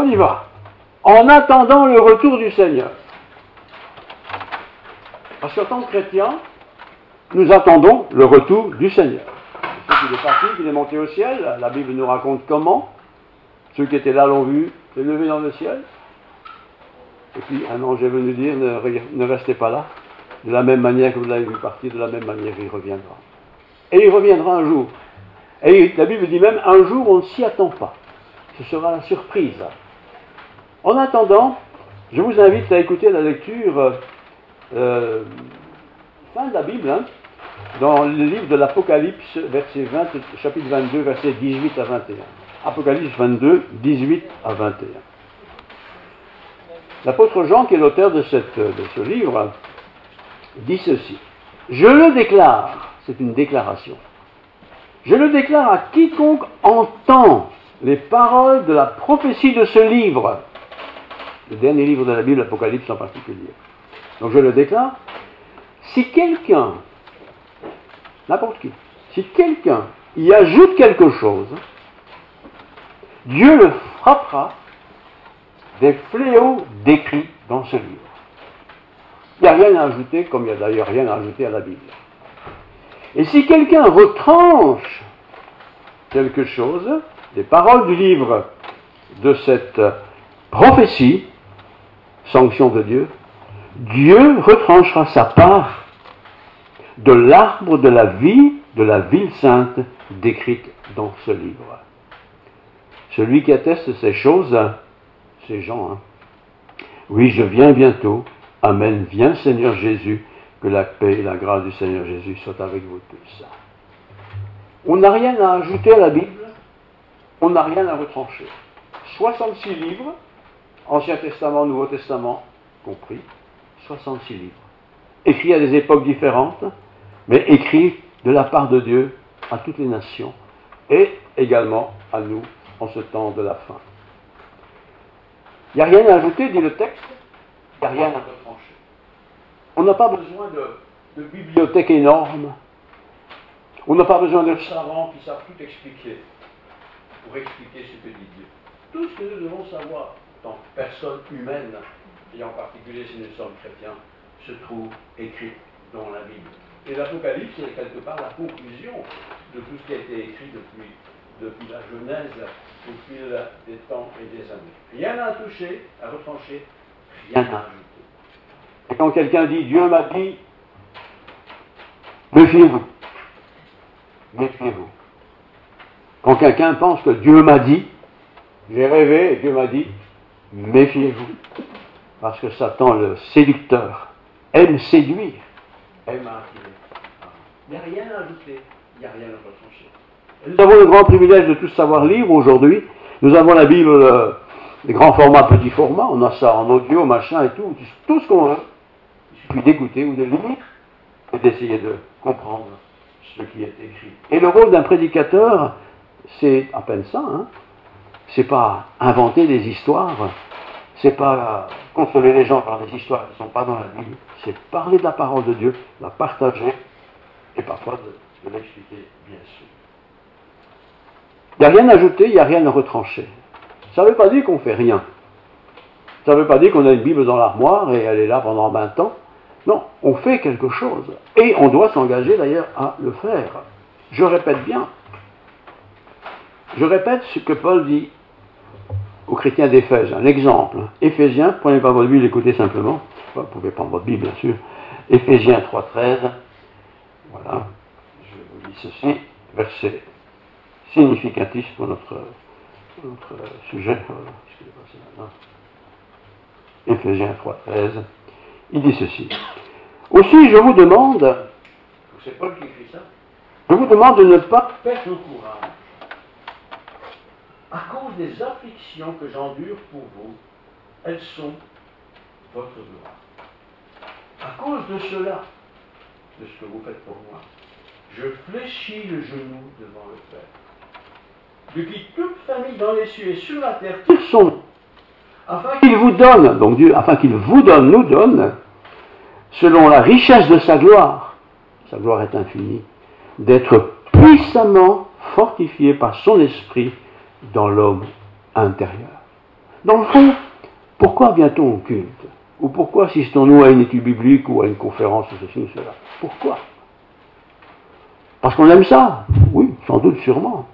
On y va. En attendant le retour du Seigneur. Parce qu'en tant que chrétiens, nous attendons le retour du Seigneur. C'est qu'il est parti, qu'il est monté au ciel. La Bible nous raconte comment. Ceux qui étaient là l'ont vu s'élever dans le ciel. Et puis un ange est venu dire, ne restez pas là. De la même manière que vous l'avez vu partir, de la même manière il reviendra. Et il reviendra un jour. Et la Bible dit même, un jour on ne s'y attend pas. Ce sera la surprise. En attendant, je vous invite à écouter la lecture fin de la Bible, hein, dans le livre de l'Apocalypse, chapitre 22, versets 18 à 21. Apocalypse 22, 18 à 21. L'apôtre Jean, qui est l'auteur de ce livre, dit ceci. Je le déclare, c'est une déclaration, je le déclare à quiconque entend les paroles de la prophétie de ce livre, le dernier livre de la Bible, l'Apocalypse en particulier. Donc je le déclare, si quelqu'un, n'importe qui, si quelqu'un y ajoute quelque chose, Dieu le frappera des fléaux décrits dans ce livre. Il n'y a rien à ajouter, comme il n'y a d'ailleurs rien à ajouter à la Bible. Et si quelqu'un retranche quelque chose, des paroles du livre de cette prophétie, sanction de Dieu, Dieu retranchera sa part de l'arbre de la vie de la ville sainte décrite dans ce livre. Celui qui atteste ces choses, c'est Jean. Oui, je viens bientôt. Amen. Viens Seigneur Jésus, que la paix et la grâce du Seigneur Jésus soient avec vous tous. On n'a rien à ajouter à la Bible, on n'a rien à retrancher. 66 livres, Ancien Testament, Nouveau Testament compris, 66 livres. Écrits à des époques différentes, mais écrits de la part de Dieu à toutes les nations et également à nous en ce temps de la fin. Il n'y a rien à ajouter, dit le texte, il n'y a rien à retrancher. On n'a pas besoin de bibliothèques énormes, on n'a pas besoin de savants qui savent tout expliquer pour expliquer ce que dit Dieu. Tout ce que nous devons savoir en tant que personne humaine, et en particulier si nous sommes chrétiens, se trouve écrit dans la Bible. Et l'Apocalypse est quelque part la conclusion de tout ce qui a été écrit depuis la Genèse au fil des temps et des années. Rien à toucher, à retrancher, rien à ajouter. Et quand quelqu'un dit « Dieu m'a dit », méfiez-vous. Méfiez-vous. Quand quelqu'un pense que Dieu m'a dit, j'ai rêvé et Dieu m'a dit, méfiez-vous. Parce que Satan, le séducteur, aime séduire, aime attirer. Il n'y a rien à ajouter, il n'y a rien à retrancher. Nous avons le grand privilège de tous savoir lire aujourd'hui. Nous avons la Bible, les grands formats, petits formats, on a ça en audio, machin et tout ce qu'on veut. Il suffit d'écouter ou de lire et d'essayer de comprendre ce qui est écrit. Et le rôle d'un prédicateur, c'est à peine ça, hein. C'est pas inventer des histoires, c'est pas consoler les gens par des histoires qui ne sont pas dans la Bible, c'est parler de la parole de Dieu, la partager et parfois de l'expliquer, bien sûr. Il n'y a rien à ajouter, il n'y a rien à retrancher. Ça ne veut pas dire qu'on ne fait rien. Ça ne veut pas dire qu'on a une Bible dans l'armoire et elle est là pendant 20 ans. Non, on fait quelque chose. Et on doit s'engager d'ailleurs à le faire. Je répète bien. Je répète ce que Paul dit aux chrétiens d'Éphèse. Un exemple. Éphésiens, prenez pas votre Bible, écoutez simplement. Vous pouvez prendre votre Bible, bien sûr. Éphésiens 3,13. Voilà. Je vous lis ceci. Verset significatif pour notre sujet. Éphésiens 3,13. Il dit ceci. Aussi, je vous demande, c'est Paul qui écrit ça, je vous demande de ne pas perdre le courage à cause des afflictions que j'endure pour vous. Elles sont votre gloire. À cause de cela, de ce que vous faites pour moi, je fléchis le genou devant le Père, de qui toute famille dans les cieux et sur la terre tire son nom, afin qu'il vous donne, donc Dieu, afin qu'il vous donne, nous donne, selon la richesse de sa gloire est infinie, d'être puissamment fortifié par son esprit dans l'homme intérieur. Dans le fond, pourquoi vient-on au culte? Ou pourquoi assistons-nous à une étude biblique ou à une conférence ou ceci ou cela? Pourquoi? Parce qu'on aime ça? Oui, sans doute, sûrement.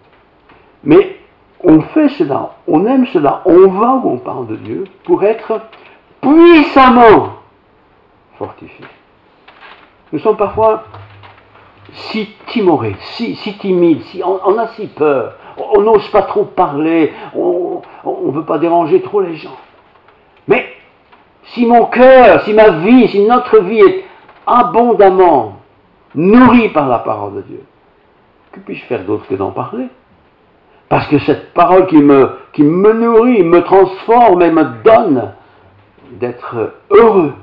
Mais on fait cela, on aime cela, on va où on parle de Dieu pour être puissamment fortifiés. Nous sommes parfois si timorés, si timides, on a si peur, on n'ose pas trop parler, on ne veut pas déranger trop les gens. Mais si mon cœur, si ma vie, si notre vie est abondamment nourrie par la parole de Dieu, que puis-je faire d'autre que d'en parler? Parce que cette parole qui me nourrit, me transforme et me donne d'être heureux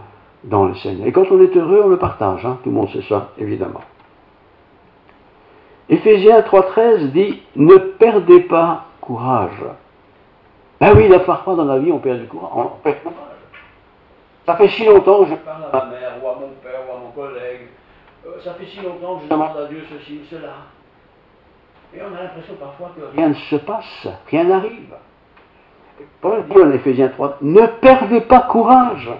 dans le Seigneur. Et quand on est heureux, on le partage, hein? Tout le monde sait ça, évidemment. Éphésiens 3,13 dit « Ne perdez pas courage ». Ben oui, parfois dans la vie, on perd du courage. On perd courage. Ça fait si longtemps que je parle à ma mère, ou à mon père, ou à mon collègue. Ça fait si longtemps que je demande à Dieu ceci ou cela. Et on a l'impression parfois que rien ne se passe, rien n'arrive. Paul dit en Éphésiens 3, ne perdez pas courage.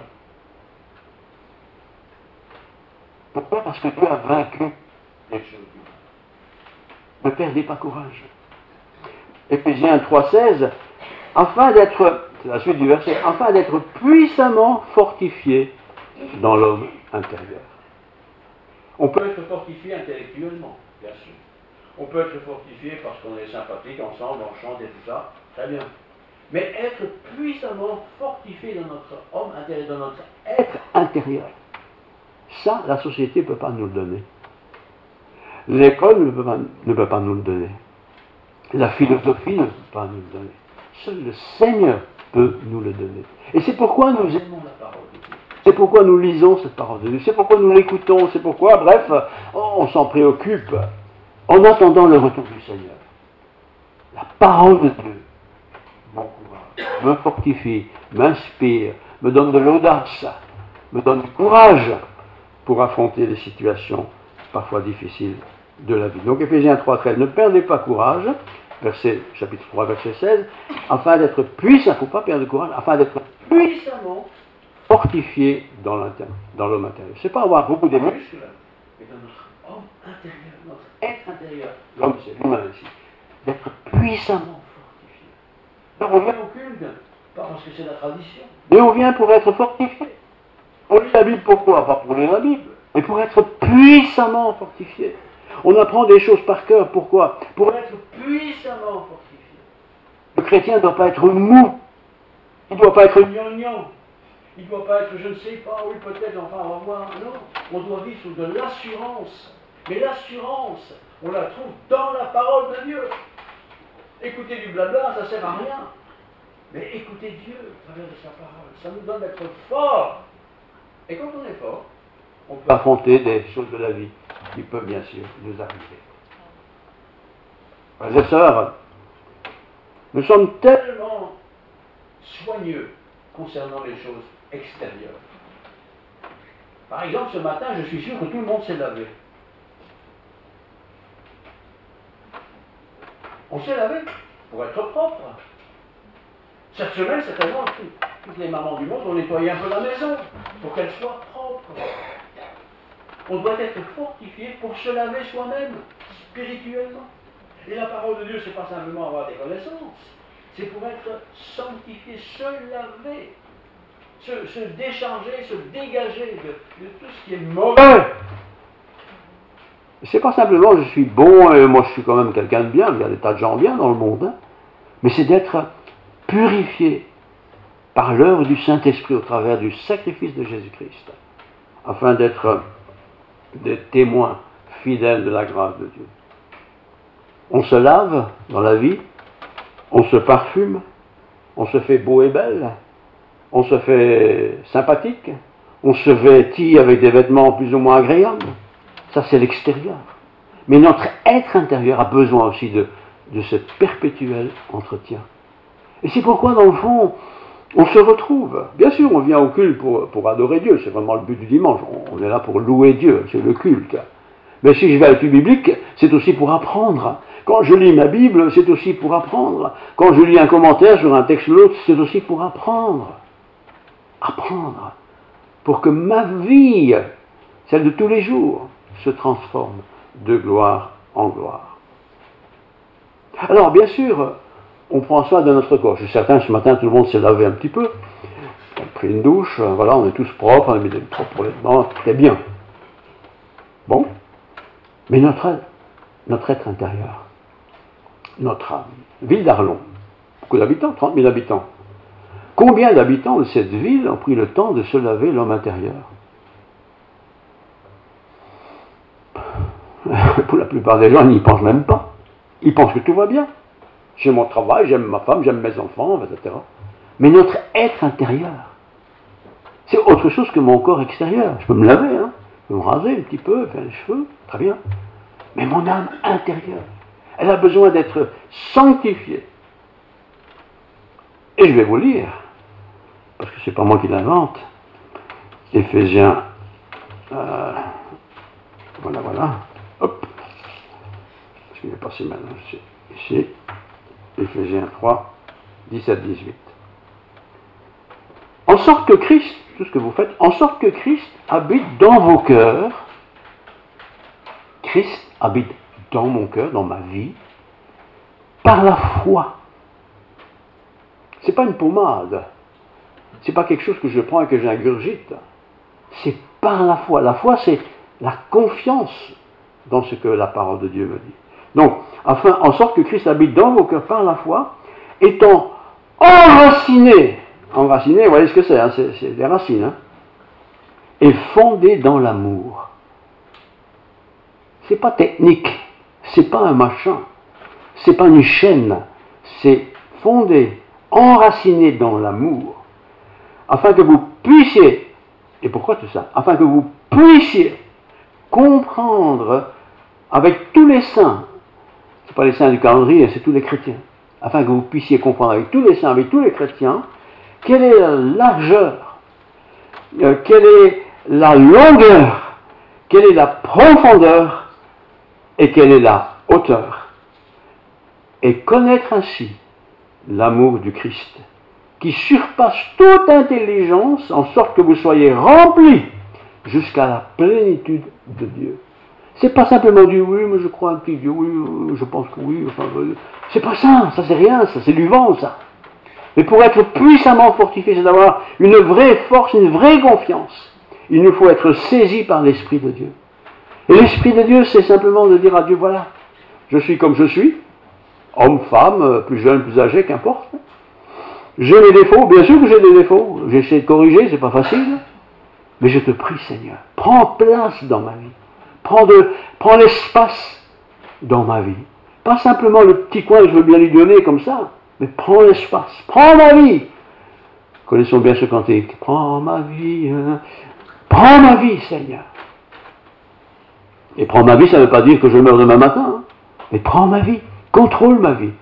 Pourquoi? Parce que Dieu a vaincu les choses. Ne perdez pas courage. Éphésiens 3,16, afin d'être, c'est la suite du verset, afin d'être puissamment fortifié dans l'homme intérieur. On peut être fortifié intellectuellement, bien sûr. On peut être fortifié parce qu'on est sympathique ensemble, on chante et tout ça, très bien. Mais être puissamment fortifié dans notre homme intérieur, dans notre être intérieur, ça, la société ne peut pas nous le donner. L'école ne peut pas nous le donner. La philosophie ne peut pas nous le donner. Seul le Seigneur peut nous le donner. Et c'est pourquoi nous aimons la parole de Dieu. C'est pourquoi nous lisons cette parole de Dieu. C'est pourquoi nous l'écoutons. C'est pourquoi, bref, on s'en préoccupe en attendant le retour du Seigneur. La parole de Dieu, mon courage, me fortifie, m'inspire, me donne de l'audace, me donne du courage pour affronter les situations parfois difficiles de la vie. Donc Éphésiens 3,13, ne perdez pas courage, chapitre 3, verset 16, afin d'être puissant, il ne faut pas perdre courage, afin d'être puissamment fortifié dans l'homme intérieur. C'est pas avoir beaucoup de muscles, mais dans notre homme intérieur, notre être intérieur. L'homme, c'est l'humain ici. D'être puissamment fortifié. Alors on vient au culte, pas parce que c'est la tradition, mais on vient pour être fortifié. On lit la Bible pourquoi? Pas pour lire la Bible, mais pour être puissamment fortifié. On apprend des choses par cœur, pourquoi? Pour être puissamment fortifié. Le chrétien ne doit pas être mou, il ne doit pas être gnangnan, il ne doit pas être je ne sais pas, oui peut-être, enfin on va voir. Non, on doit vivre sous de l'assurance. Mais l'assurance, on la trouve dans la parole de Dieu. Écouter du blabla, ça ne sert à rien. Mais écouter Dieu à travers de sa parole, ça nous donne d'être forts. Et quand on est fort, on peut affronter des choses de la vie qui peuvent bien sûr nous arriver. Frères et sœurs, nous sommes tellement soigneux concernant les choses extérieures. Par exemple, ce matin, je suis sûr que tout le monde s'est lavé. On s'est lavé pour être propre. Cette semaine, certainement, toutes les mamans du monde ont nettoyé un peu la maison pour qu'elle soit propre. On doit être fortifié pour se laver soi-même, spirituellement. Et la parole de Dieu, ce n'est pas simplement avoir des connaissances, c'est pour être sanctifié, se laver, se décharger, se dégager de tout ce qui est mauvais. C'est pas simplement je suis bon et moi je suis quand même quelqu'un de bien, il y a des tas de gens bien dans le monde, hein, mais c'est d'être purifié par l'œuvre du Saint-Esprit au travers du sacrifice de Jésus-Christ, afin d'être des témoins fidèles de la grâce de Dieu. On se lave dans la vie, on se parfume, on se fait beau et belle, on se fait sympathique, on se vêtit avec des vêtements plus ou moins agréables. Ça, c'est l'extérieur. Mais notre être intérieur a besoin aussi de ce perpétuel entretien. Et c'est pourquoi, dans le fond, on se retrouve. Bien sûr, on vient au culte pour adorer Dieu. C'est vraiment le but du dimanche. On est là pour louer Dieu. C'est le culte. Mais si je vais à l'étude biblique, c'est aussi pour apprendre. Quand je lis ma Bible, c'est aussi pour apprendre. Quand je lis un commentaire sur un texte ou l'autre, c'est aussi pour apprendre. Apprendre. Pour que ma vie, celle de tous les jours, se transforme de gloire en gloire. Alors, bien sûr, on prend soin de notre corps. Je suis certain, ce matin, tout le monde s'est lavé un petit peu. On a pris une douche, voilà, on est tous propres, on a mis des propres pour les dents, très bien. Bon. Mais notre être intérieur, notre âme, ville d'Arlon, beaucoup d'habitants, 30 000 habitants. Combien d'habitants de cette ville ont pris le temps de se laver l'homme intérieur? Pour la plupart des gens, ils n'y pensent même pas. Ils pensent que tout va bien. J'ai mon travail, j'aime ma femme, j'aime mes enfants, etc. Mais notre être intérieur, c'est autre chose que mon corps extérieur. Je peux me laver, hein, je peux me raser un petit peu, faire les cheveux, très bien. Mais mon âme intérieure, elle a besoin d'être sanctifiée. Et je vais vous lire, parce que c'est pas moi qui l'invente, Éphésiens, voilà, hop, parce qu'il est passé maintenant, ici, Éphésiens 3, 17-18. En sorte que Christ, tout ce que vous faites, en sorte que Christ habite dans vos cœurs. Christ habite dans mon cœur, dans ma vie, par la foi. C'est pas une pommade. C'est pas quelque chose que je prends et que j'ingurgite. C'est par la foi. La foi, c'est la confiance dans ce que la parole de Dieu me dit. Donc, en sorte que Christ habite dans vos cœurs par la foi, étant enraciné, vous voyez ce que c'est, hein, c'est des racines, hein, et fondé dans l'amour. C'est pas technique, c'est pas un machin, c'est pas une chaîne, c'est fondé, enraciné dans l'amour, afin que vous puissiez, et pourquoi tout ça? Afin que vous puissiez comprendre avec tous les saints, c'est pas les saints du calendrier, c'est tous les chrétiens, afin que vous puissiez comprendre avec tous les saints, avec tous les chrétiens, quelle est la largeur, quelle est la longueur, quelle est la profondeur et quelle est la hauteur. Et connaître ainsi l'amour du Christ, qui surpasse toute intelligence, en sorte que vous soyez remplis jusqu'à la plénitude de Dieu. C'est pas simplement dire oui, mais je crois un petit Dieu, oui, je pense que oui, enfin, c'est pas ça c'est rien, ça, c'est du vent, ça. Mais pour être puissamment fortifié, c'est d'avoir une vraie force, une vraie confiance. Il nous faut être saisi par l'Esprit de Dieu. Et l'Esprit de Dieu, c'est simplement de dire à Dieu, voilà, je suis comme je suis, homme, femme, plus jeune, plus âgé, qu'importe. J'ai mes défauts, bien sûr que j'ai des défauts, j'essaie de corriger, c'est pas facile, mais je te prie, Seigneur, prends place dans ma vie, prends l'espace dans ma vie. Pas simplement le petit coin que je veux bien lui donner comme ça, mais prends l'espace, prends ma vie. Connaissons bien ce cantique. Prends ma vie, Seigneur. Et prends ma vie, ça ne veut pas dire que je meurs demain matin, hein, mais prends ma vie, contrôle ma vie.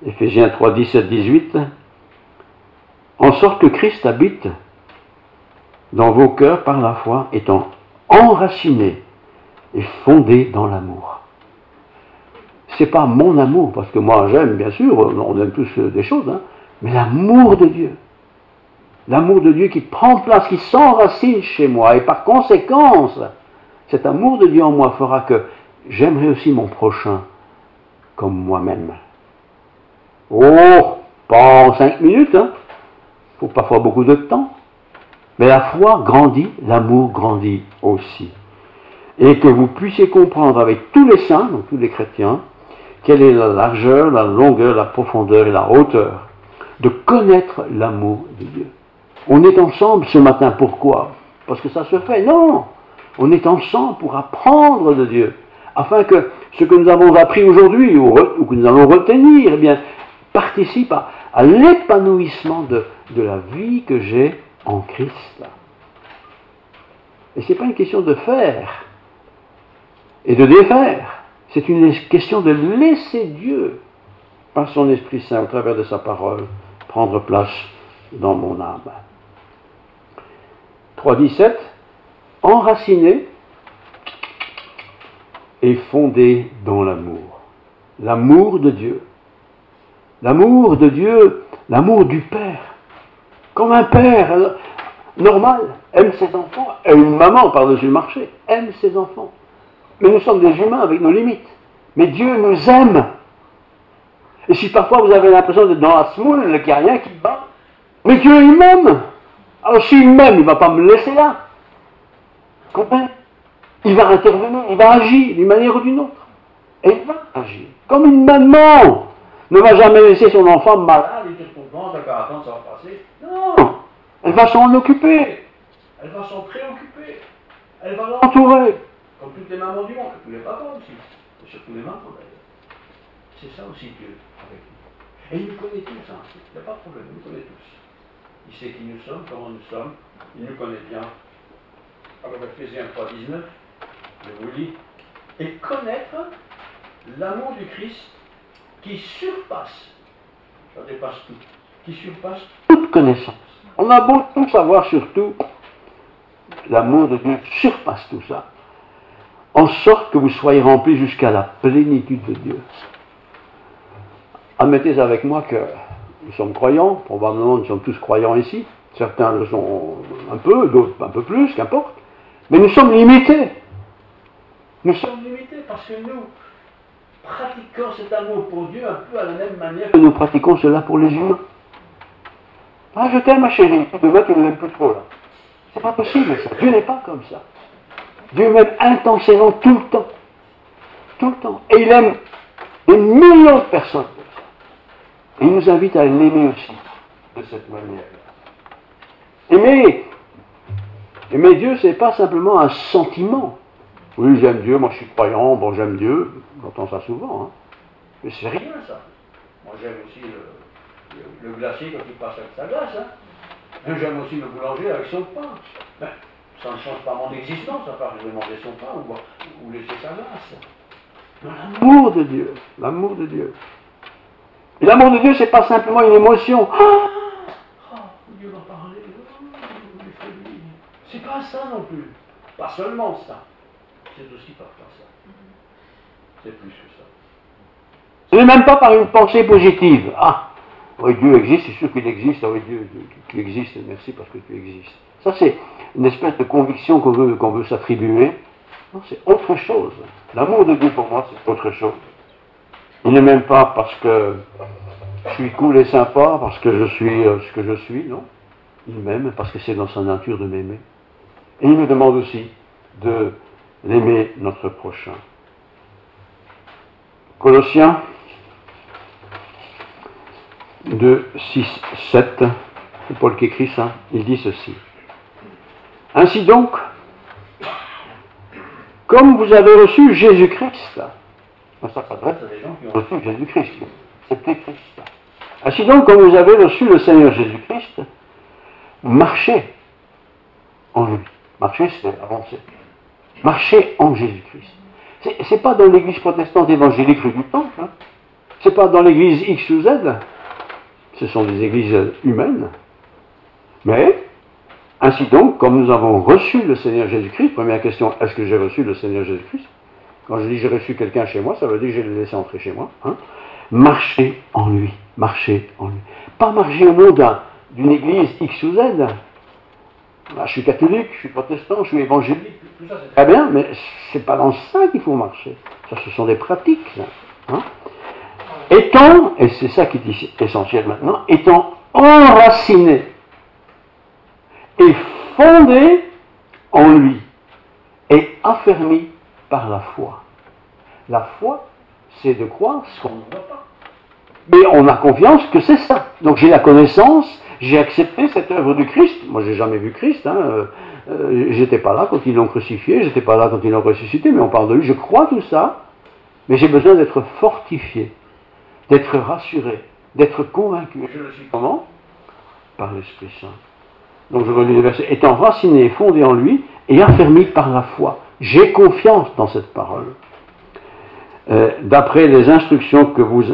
Éphésiens 3, 17, 18. En sorte que Christ habite dans vos cœurs par la foi, étant enraciné et fondé dans l'amour. C'est pas mon amour, parce que moi j'aime, bien sûr, on aime tous des choses, hein, mais l'amour de Dieu. L'amour de Dieu qui prend place, qui s'enracine chez moi, et par conséquence, cet amour de Dieu en moi fera que j'aimerai aussi mon prochain comme moi-même. Oh, pas en 5 minutes, hein, faut parfois beaucoup de temps, mais la foi grandit, l'amour grandit aussi. Et que vous puissiez comprendre avec tous les saints, donc tous les chrétiens, quelle est la largeur, la longueur, la profondeur et la hauteur, de connaître l'amour de Dieu. On est ensemble ce matin, pourquoi? Parce que ça se fait? Non! On est ensemble pour apprendre de Dieu, afin que ce que nous avons appris aujourd'hui, ou que nous allons retenir, eh bien, participe à l'épanouissement de la vie que j'ai en Christ. Et ce n'est pas une question de faire et de défaire. C'est une question de laisser Dieu, par son Esprit Saint, au travers de sa parole, prendre place dans mon âme. 3.17, enraciné est fondée dans l'amour. L'amour de Dieu. L'amour de Dieu, l'amour du Père. Comme un père normal aime ses enfants, et une maman par-dessus le marché aime ses enfants. Mais nous sommes des humains avec nos limites. Mais Dieu nous aime. Et si parfois vous avez l'impression d'être dans la semoule, qu'il n'y a rien qui bat, mais Dieu il m'aime. Alors s'il m'aime, il ne va pas me laisser là. Comprenez? Il va intervenir, il va agir d'une manière ou d'une autre. Et il va agir. Comme une maman ne va jamais laisser son enfant malade, il est content, elle va attendre, ça va passer. Non! Elle va s'en occuper. Elle va s'en préoccuper. Elle va l'entourer. Comme toutes les mamans du monde, tous les papas aussi. Et surtout les mamans d'ailleurs. C'est ça aussi Dieu avec nous. Et il nous connaît tous, hein. Il n'y a pas de problème, il nous connaît tous. Il sait qui nous sommes, comment nous sommes, il nous connaît bien. Alors Ephésiens 3,19, je vous lis, et connaître l'amour du Christ qui surpasse, ça dépasse tout, qui surpasse toute connaissance. On a beau tout savoir sur tout, l'amour de Dieu surpasse tout ça, en sorte que vous soyez remplis jusqu'à la plénitude de Dieu. Admettez avec moi que nous sommes croyants, probablement nous sommes tous croyants ici, certains le sont un peu, d'autres un peu plus, qu'importe, mais nous sommes limités. Nous sommes limités parce que nous pratiquons cet amour pour Dieu un peu à la même manière que nous pratiquons cela pour les humains. Ah, je t'aime ma chérie, demain tu ne l'aimes plus trop là. C'est pas possible ça, Dieu n'est pas comme ça. Dieu m'aime intensément tout le temps. Tout le temps. Et il aime des millions de personnes. Et il nous invite à l'aimer aussi, de cette manière-là. Aimer Dieu, c'est pas simplement un sentiment. Oui, j'aime Dieu, moi je suis croyant, bon j'aime Dieu, j'entends ça souvent, hein. Mais c'est rien ça. Moi j'aime aussi le glacier quand il passe avec sa glace, hein. Et j'aime aussi le boulanger avec son pain. Mais ça ne change pas mon existence, à part que je vais manger son pain ou laisser sa glace. L'amour de Dieu, l'amour de Dieu. Et l'amour de Dieu, c'est pas simplement une émotion. Dieu m'a parlé. C'est pas ça non plus. Pas seulement ça. C'est aussi pas ça. C'est plus que ça. Ce n'est même pas par une pensée positive. Ah, oui, Dieu existe, c'est sûr qu'il existe. Ah oui, Dieu, tu existes, merci parce que tu existes. Ça, c'est une espèce de conviction qu'on veut s'attribuer. Non, c'est autre chose. L'amour de Dieu, pour moi, c'est autre chose. Il n'est même pas parce que je suis cool et sympa, parce que je suis ce que je suis, non. Il m'aime parce que c'est dans sa nature de m'aimer. Et il me demande aussi de l'aimer notre prochain. Colossiens 2, 6, 7, c'est Paul qui écrit ça, il dit ceci. Ainsi donc, comme vous avez reçu Jésus-Christ, ça s'adresse à des gens qui ont reçu Jésus-Christ, c'est écrit ça. Ainsi donc, comme vous avez reçu le Seigneur Jésus-Christ, marchez en lui. Marcher, c'est avancer. Marcher en Jésus-Christ. C'est pas dans l'église protestante évangélique rue du Temple, hein. C'est pas dans l'église X ou Z. Ce sont des églises humaines. Mais, ainsi donc, comme nous avons reçu le Seigneur Jésus-Christ, première question, est-ce que j'ai reçu le Seigneur Jésus-Christ? Quand je dis j'ai reçu quelqu'un chez moi, ça veut dire que j'ai laissé entrer chez moi. Hein. Marcher en lui. Marcher en lui. Pas marcher au nom d'une église X ou Z. Là, je suis catholique, je suis protestant, je suis évangélique, tout ça c'est très bien, mais c'est pas dans ça qu'il faut marcher. Ça, ce sont des pratiques. Hein. Étant, et c'est ça qui est essentiel maintenant, étant enraciné et fondé en lui et affermi par la foi. La foi, c'est de croire ce qu'on ne voit pas. Mais on a confiance que c'est ça. Donc j'ai la connaissance, j'ai accepté cette œuvre du Christ. Moi, j'ai jamais vu Christ. J'étais pas là quand ils l'ont crucifié, j'étais pas là quand ils l'ont ressuscité, mais on parle de lui. Je crois tout ça, mais j'ai besoin d'être fortifié, d'être rassuré, d'être convaincu. Je le suis comment? Par l'Esprit Saint. Donc je relis le verset. Étant enraciné et fondé en lui et affermi par la foi. J'ai confiance dans cette parole. D'après les instructions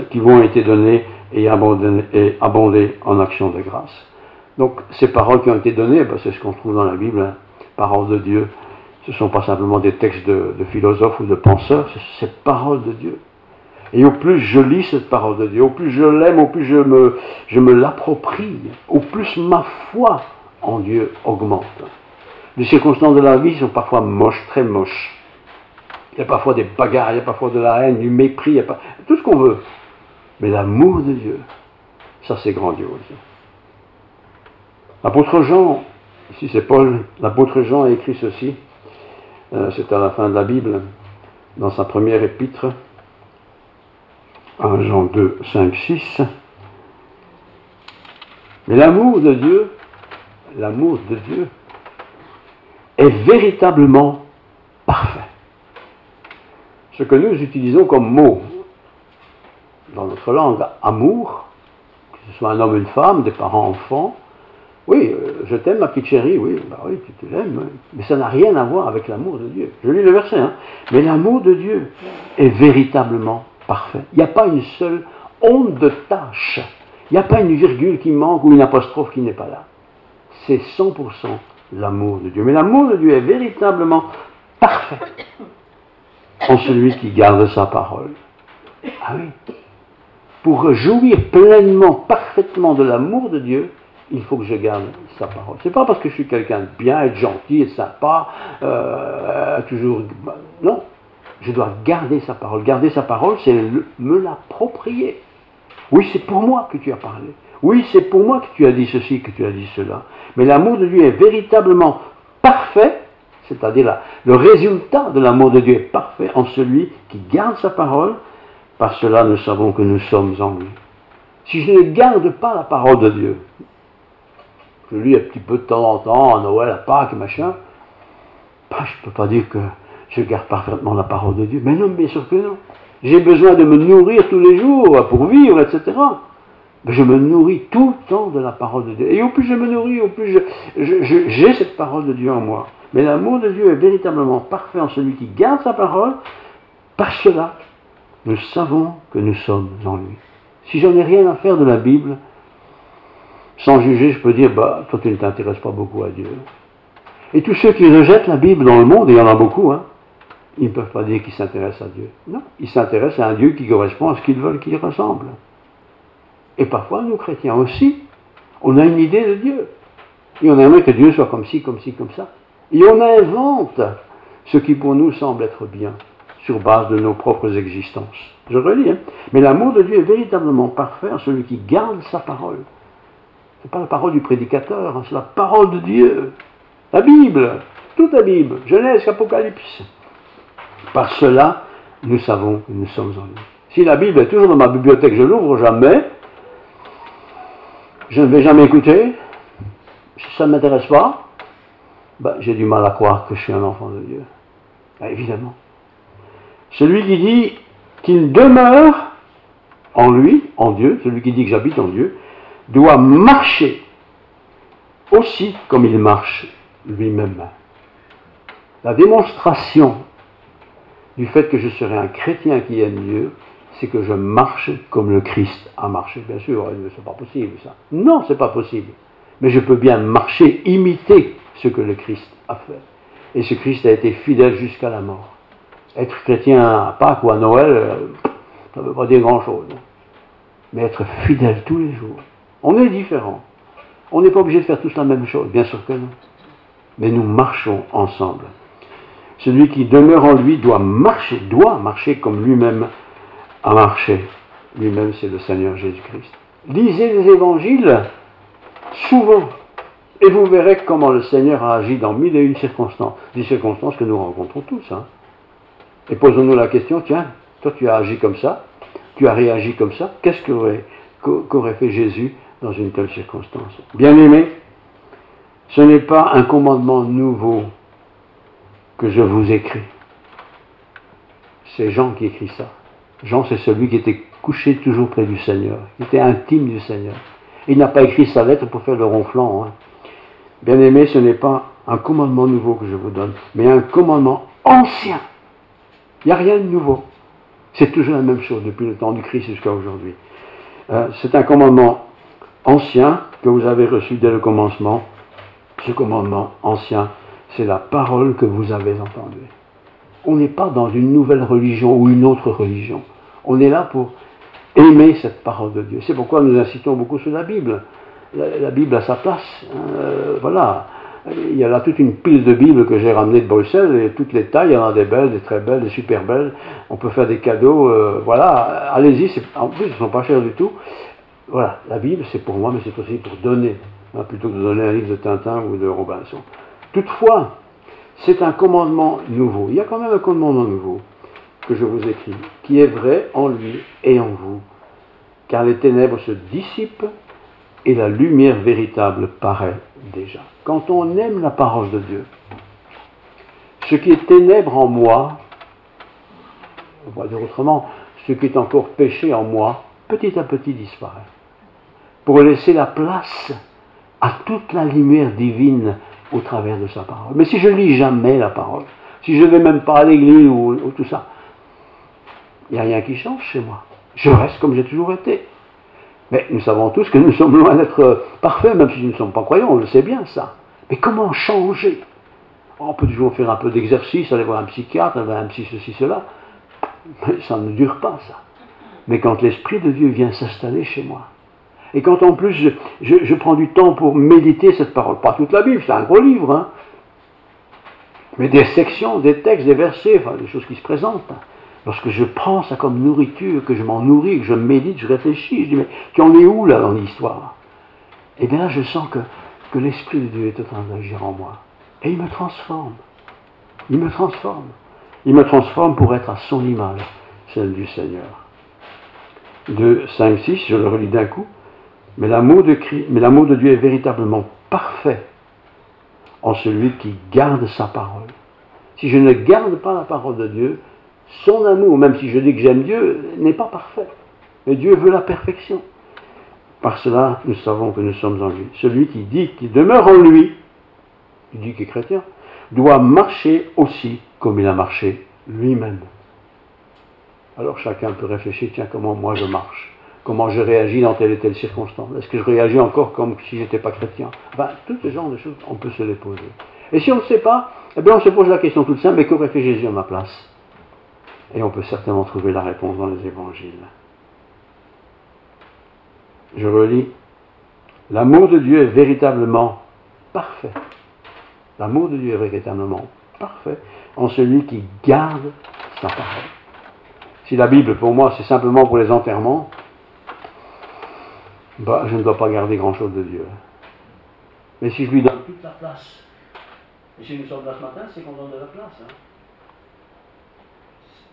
qui vont été données et abondées en action de grâce. Donc ces paroles qui ont été données, c'est ce qu'on trouve dans la Bible, hein, parole de Dieu Ce ne sont pas simplement des textes de philosophes ou de penseurs, c'est parole de Dieu. Et au plus je lis cette parole de Dieu, au plus je l'aime, au plus je me l'approprie, au plus ma foi en Dieu augmente. Les circonstances de la vie sont parfois moches, très moches. Il y a parfois des bagarres, il y a parfois de la haine, du mépris, il y a tout ce qu'on veut. Mais l'amour de Dieu, ça c'est grandiose. L'apôtre Jean, ici c'est Paul, l'apôtre Jean a écrit ceci, c'est à la fin de la Bible, dans sa première épître, 1 Jean 2, 5, 6. Mais l'amour de Dieu est véritablement parfait. Ce que nous utilisons comme mot dans notre langue, amour, que ce soit un homme, une femme, des parents, enfants, oui, je t'aime ma petite chérie, oui, bah oui, tu l'aimes, oui. Mais ça n'a rien à voir avec l'amour de Dieu. Je lis le verset, hein. Mais l'amour de Dieu est véritablement parfait. Il n'y a pas une seule onde de tâche, il n'y a pas une virgule qui manque ou une apostrophe qui n'est pas là. C'est 100% l'amour de Dieu. Mais l'amour de Dieu est véritablement parfait en celui qui garde sa parole. Ah oui. Pour jouir pleinement, parfaitement de l'amour de Dieu, il faut que je garde sa parole. C'est pas parce que je suis quelqu'un de bien, être gentil, être sympa, toujours... Non, je dois garder sa parole. Garder sa parole, c'est me l'approprier. Oui, c'est pour moi que tu as parlé. Oui, c'est pour moi que tu as dit ceci, que tu as dit cela. Mais l'amour de Dieu est véritablement parfait, c'est-à-dire le résultat de l'amour de Dieu est parfait en celui qui garde sa parole. Par cela, nous savons que nous sommes en lui. Si je ne garde pas la parole de Dieu, je lis un petit peu de temps en temps, à Noël, à Pâques, machin, je ne peux pas dire que je garde parfaitement la parole de Dieu. Mais non, bien sûr que non. J'ai besoin de me nourrir tous les jours pour vivre, etc. Mais je me nourris tout le temps de la parole de Dieu. Et au plus je me nourris, au plus j'ai cette parole de Dieu en moi. Mais l'amour de Dieu est véritablement parfait en celui qui garde sa parole. Par cela, nous savons que nous sommes en lui. Si j'en ai rien à faire de la Bible, sans juger, je peux dire, toi tu ne t'intéresses pas beaucoup à Dieu. Et tous ceux qui rejettent la Bible dans le monde, et il y en a beaucoup, hein, ils ne peuvent pas dire qu'ils s'intéressent à Dieu. Non, ils s'intéressent à un Dieu qui correspond à ce qu'ils veulent qu'il ressemble. Et parfois, nous chrétiens aussi, on a une idée de Dieu. Et on aimerait que Dieu soit comme ci, comme ci, comme ça. Et on invente ce qui pour nous semble être bien, sur base de nos propres existences. Je relis, hein. Mais l'amour de Dieu est véritablement parfait en celui qui garde sa parole. Ce n'est pas la parole du prédicateur, hein, c'est la parole de Dieu. La Bible, toute la Bible, Genèse, Apocalypse. Par cela, nous savons que nous sommes en lui. Si la Bible est toujours dans ma bibliothèque, je ne l'ouvre jamais, je ne vais jamais écouter, si ça ne m'intéresse pas, j'ai du mal à croire que je suis un enfant de Dieu. Évidemment. Celui qui dit qu'il demeure en lui, en Dieu, celui qui dit que j'habite en Dieu, doit marcher aussi comme il marche lui-même. La démonstration du fait que je serai un chrétien qui aime Dieu, c'est que je marche comme le Christ a marché. Bien sûr, c'est pas possible ça. Non, c'est pas possible. Mais je peux bien marcher, imiter ce que le Christ a fait. Et ce Christ a été fidèle jusqu'à la mort. Être chrétien à Pâques ou à Noël, ça ne veut pas dire grand-chose. Mais être fidèle tous les jours. On est différents. On n'est pas obligé de faire tous la même chose, bien sûr que non. Mais nous marchons ensemble. Celui qui demeure en lui doit marcher comme lui-même a marché. Lui-même, c'est le Seigneur Jésus-Christ. Lisez les évangiles souvent, et vous verrez comment le Seigneur a agi dans 1001 circonstances, des circonstances que nous rencontrons tous. Hein. Et posons-nous la question, tiens, toi tu as agi comme ça, tu as réagi comme ça, qu'est-ce qu'aurait fait Jésus dans une telle circonstance? Bien-aimés, ce n'est pas un commandement nouveau que je vous écris. C'est Jean qui écrit ça. Jean, c'est celui qui était couché toujours près du Seigneur, qui était intime du Seigneur. Il n'a pas écrit sa lettre pour faire le ronflant. Hein. Bien-aimés, ce n'est pas un commandement nouveau que je vous donne, mais un commandement ancien. Il n'y a rien de nouveau. C'est toujours la même chose depuis le temps du Christ jusqu'à aujourd'hui. C'est un commandement ancien que vous avez reçu dès le commencement. Ce commandement ancien, c'est la parole que vous avez entendue. On n'est pas dans une nouvelle religion ou une autre religion. On est là pour aimer cette parole de Dieu. C'est pourquoi nous insistons beaucoup sur la Bible. La Bible a sa place. Voilà. Il y a là toute une pile de Bibles que j'ai ramenées de Bruxelles, et toutes les tailles, il y en a des belles, des très belles, des super belles. On peut faire des cadeaux. Voilà. Allez-y. En plus, ils ne sont pas chers du tout. Voilà. La Bible, c'est pour moi, mais c'est aussi pour donner. Hein, plutôt que de donner un livre de Tintin ou de Robinson. Toutefois, c'est un commandement nouveau. Il y a quand même un commandement nouveau que je vous écris, qui est vrai en lui et en vous. Car les ténèbres se dissipent et la lumière véritable paraît déjà. Quand on aime la parole de Dieu, ce qui est ténèbre en moi, on va dire autrement, ce qui est encore péché en moi, petit à petit disparaît. Pour laisser la place à toute la lumière divine au travers de sa parole. Mais si je ne lis jamais la parole, si je ne vais même pas à l'église ou tout ça, il n'y a rien qui change chez moi. Je reste comme j'ai toujours été. Mais nous savons tous que nous sommes loin d'être parfaits, même si nous ne sommes pas croyants, on le sait bien ça. Mais comment changer? On peut toujours faire un peu d'exercice, aller voir un psychiatre, aller voir un psy ceci, cela. Mais ça ne dure pas ça. Mais quand l'Esprit de Dieu vient s'installer chez moi, et quand en plus je prends du temps pour méditer cette parole, pas toute la Bible, c'est un gros livre, hein, mais des sections, des textes, des versets, enfin des choses qui se présentent. Lorsque je prends ça comme nourriture, que je m'en nourris, que je médite, je réfléchis, je dis mais tu en es où là dans l'histoire? Et bien là je sens que l'Esprit de Dieu est en train d'agir en moi. Et il me transforme. Il me transforme. Il me transforme pour être à son image, celle du Seigneur. De 5, 6, je le relis d'un coup. Mais l'amour de Dieu est véritablement parfait en celui qui garde sa parole. Si je ne garde pas la parole de Dieu, son amour, même si je dis que j'aime Dieu, n'est pas parfait. Mais Dieu veut la perfection. Par cela, nous savons que nous sommes en lui. Celui qui dit qu'il demeure en lui, il dit qu'il est chrétien, doit marcher aussi comme il a marché lui-même. Alors chacun peut réfléchir, tiens, comment moi je marche? Comment je réagis dans telle et telle circonstance? Est-ce que je réagis encore comme si je n'étais pas chrétien? Enfin, tout ce genre de choses, on peut se les poser. Et si on ne sait pas, eh bien on se pose la question toute simple, mais qu'aurait fait Jésus à ma place? Et on peut certainement trouver la réponse dans les évangiles. Je relis. L'amour de Dieu est véritablement parfait. L'amour de Dieu est véritablement parfait en celui qui garde sa parole. Si la Bible, pour moi, c'est simplement pour les enterrements, je ne dois pas garder grand-chose de Dieu. Mais si je lui donne toute la place, et si nous sommes là ce matin, c'est qu'on donne de la place. Hein.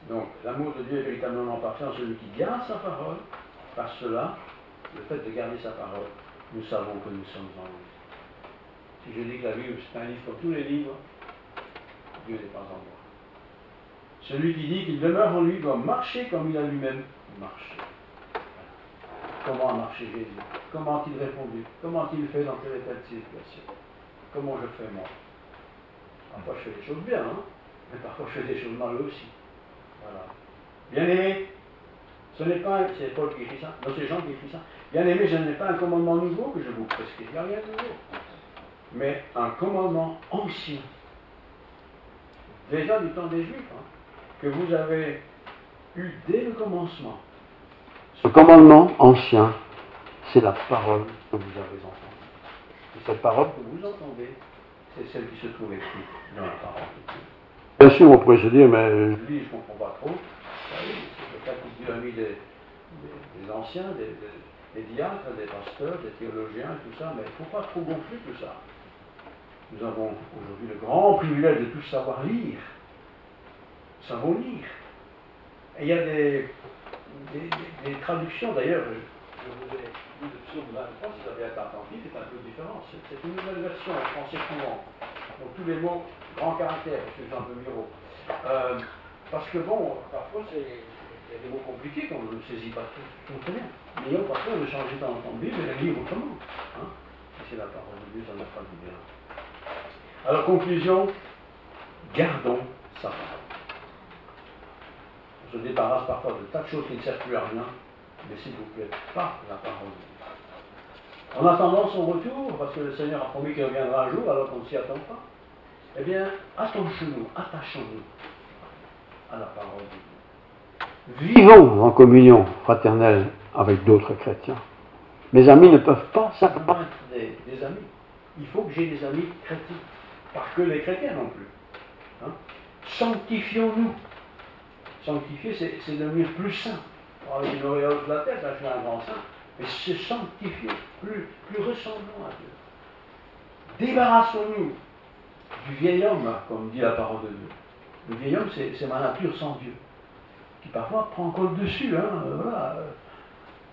Donc, l'amour de Dieu est véritablement parfait en celui qui garde sa parole. Par cela, le fait de garder sa parole, nous savons que nous sommes en lui. Si je dis que la Bible, c'est un livre comme tous les livres, Dieu n'est pas en moi. Celui qui dit qu'il demeure en lui doit marcher comme il a lui-même marché. Comment a marché Jésus? Comment a-t-il répondu? Comment a-t-il fait dans telle et telle situation? Comment je fais moi? Parfois je fais des choses bien, hein? Mais parfois je fais des choses mal aussi. Voilà. Bien-aimé, ce n'est pas, c'est Paul qui écrit ça, non c'est Jean qui écrit ça. Bien-aimé, je n'ai pas un commandement nouveau que je vous prescris, il n'y a rien de nouveau. Mais un commandement ancien, déjà du temps des Juifs, hein, que vous avez eu dès le commencement. Ce commandement ancien, c'est la parole que vous avez entendue. Et cette parole que vous entendez, c'est celle qui se trouve écrite dans la parole de Dieu. Bien sûr, on pourrait se dire, mais je lis, je ne comprends pas trop. C'est le cas que Dieu a mis des anciens, des diacres, des pasteurs, des théologiens, tout ça, mais il ne faut pas trop gonfler tout ça. Nous avons aujourd'hui le grand privilège de tous savoir lire. Nous savons lire. Et il y a des traductions, d'ailleurs, je vous ai lu de psaume 23, si vous avez été attentif, c'est un peu différent. C'est une nouvelle version en français courant. Donc tous les mots, grand caractère, parce que c'est un peu miro. Parce que bon, parfois il y a des mots compliqués qu'on ne saisit pas tout très bien. Mais parfois on veut changer dans le Bible et la lire autrement. Hein? Et c'est la parole de Dieu, ça n'a pas du bien. Alors conclusion, gardons sa parole. On se débarrasse parfois de tas de choses qui ne servent plus à rien, mais s'il vous plaît, pas la parole de Dieu. En attendant son retour, parce que le Seigneur a promis qu'il reviendra un jour alors qu'on ne s'y attend pas. Eh bien, attachons-nous à la parole de Dieu. Vivons en communion fraternelle avec d'autres chrétiens. Mes amis ne peuvent pas simplement être des amis. Il faut que j'ai des amis chrétiens. Pas que les chrétiens non plus. Hein? Sanctifions-nous. Sanctifier, c'est devenir plus saint. Avec une auréole de la tête, là je suis un grand saint. Mais c'est sanctifier, plus ressemblant à Dieu. Débarrassons-nous du vieil homme, comme dit la parole de Dieu. Le vieil homme, c'est ma nature sans Dieu, qui parfois prend encore le dessus. Voilà.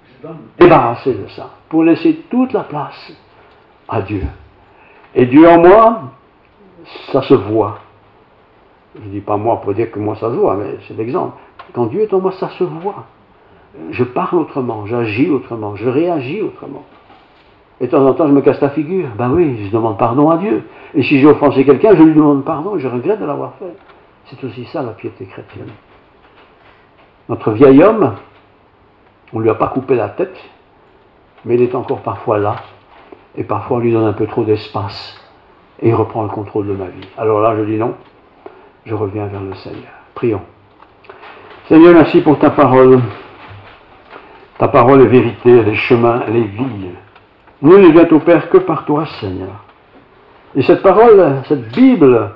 Je dois me débarrasser de ça, pour laisser toute la place à Dieu. Et Dieu en moi, ça se voit. Je ne dis pas moi pour dire que moi ça se voit, mais c'est l'exemple. Quand Dieu est en moi, ça se voit. Je parle autrement, j'agis autrement, je réagis autrement. Et de temps en temps, je me casse la figure. Ben oui, je demande pardon à Dieu. Et si j'ai offensé quelqu'un, je lui demande pardon et je regrette de l'avoir fait. C'est aussi ça la piété chrétienne. Notre vieil homme, on ne lui a pas coupé la tête, mais il est encore parfois là. Et parfois, on lui donne un peu trop d'espace. Et il reprend le contrôle de ma vie. Alors là, je dis non. Je reviens vers le Seigneur. Prions. Seigneur, merci pour ta parole. Ta parole est vérité, les chemins, les vies. Nous ne vient au Père que par toi, Seigneur. Et cette parole, cette Bible,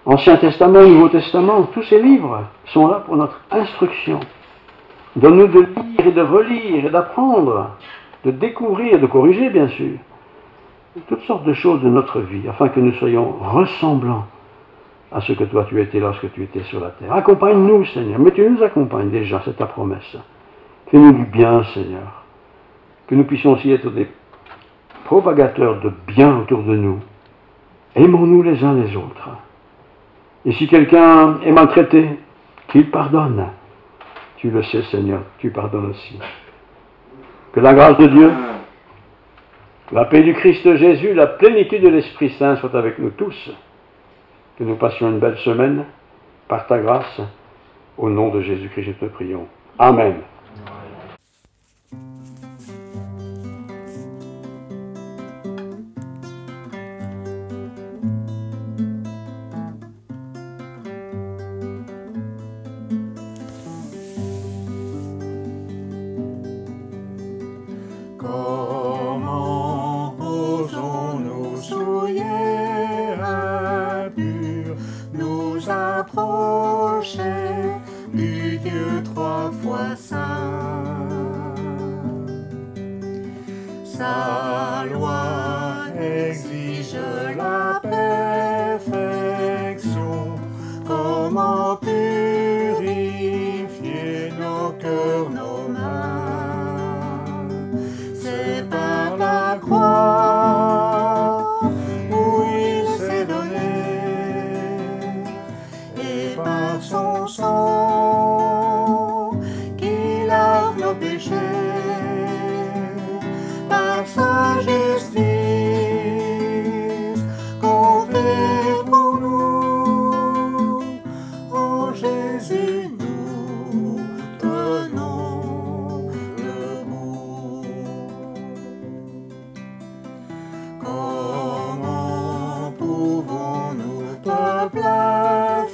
Ancien Testament, Nouveau Testament, tous ces livres sont là pour notre instruction. Donne-nous de lire et de relire et d'apprendre, de découvrir, de corriger, bien sûr, toutes sortes de choses de notre vie, afin que nous soyons ressemblants à ce que toi tu étais lorsque tu étais sur la terre. Accompagne-nous, Seigneur, mais tu nous accompagnes déjà, c'est ta promesse. Fais-nous du bien, Seigneur, que nous puissions aussi être des propagateurs de bien autour de nous. Aimons-nous les uns les autres. Et si quelqu'un est maltraité, qu'il pardonne. Tu le sais, Seigneur, tu pardonnes aussi. Que la grâce de Dieu, la paix du Christ Jésus, la plénitude de l'Esprit Saint soit avec nous tous. Que nous passions une belle semaine par ta grâce. Au nom de Jésus-Christ, nous te prions. Amen. Comment osons-nous souiller impur, nous approcher du Dieu trois fois saint? Sa loi exige la perfection. Comment purifier nos cœurs, nos mains? C'est par la croix où il s'est donné, et par son sang qui lave nos péchés, par sa justice comptée pour nous. En Jésus nous tenons debout. Comment pouvons-nous, peuple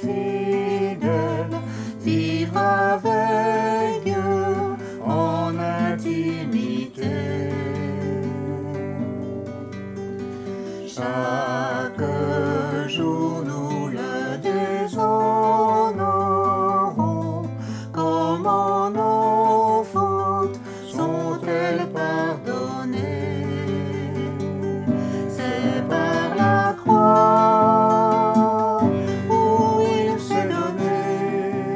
fidèle, vivre avec Dieu en intimité? Chaque jour nous le déshonorons. Comment nos fautes sont-elles pardonnées? C'est par la croix où il s'est donné,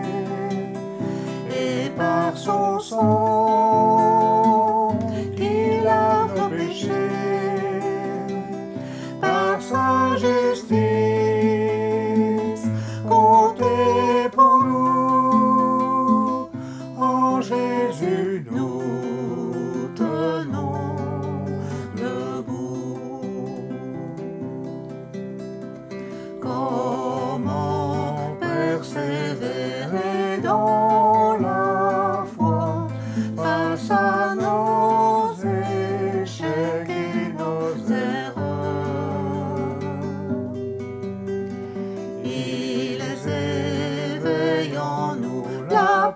et par son sang qui lave nos péchés, par sa justice comptée pour nous. En Jésus nous tenons debout. Comment persévérer dans la foi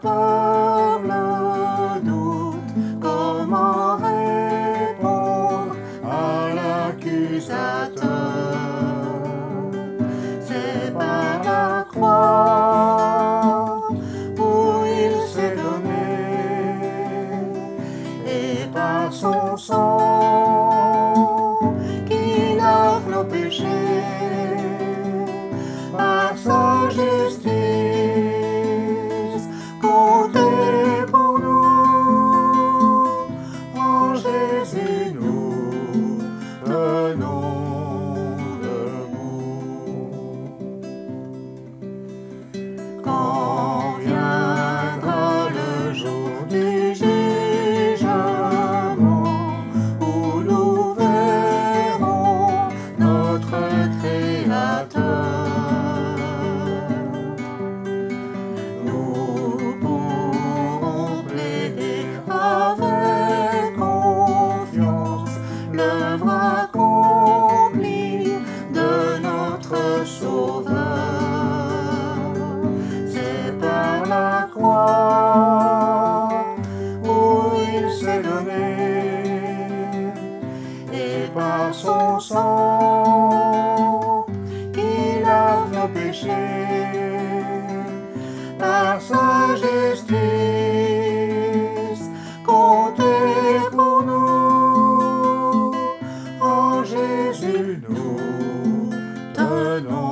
peur, le doute, comment répondre à l'accusateur? C'est par la croix où il s'est donné, et par son sang qui lave nos péchés, par sa justice comptez pour nous. En Jésus nous tenons debout. Quand viendra le jour du jugement, où nous verrons notre Créateur, nous pourrons plaider avec confiance l'œuvre accomplie de notre Sauveur. C'est par la croix où il s'est donné, et par son sang qui lave nos péchés, par sa justice comptez pour nous. En Jésus nous tenons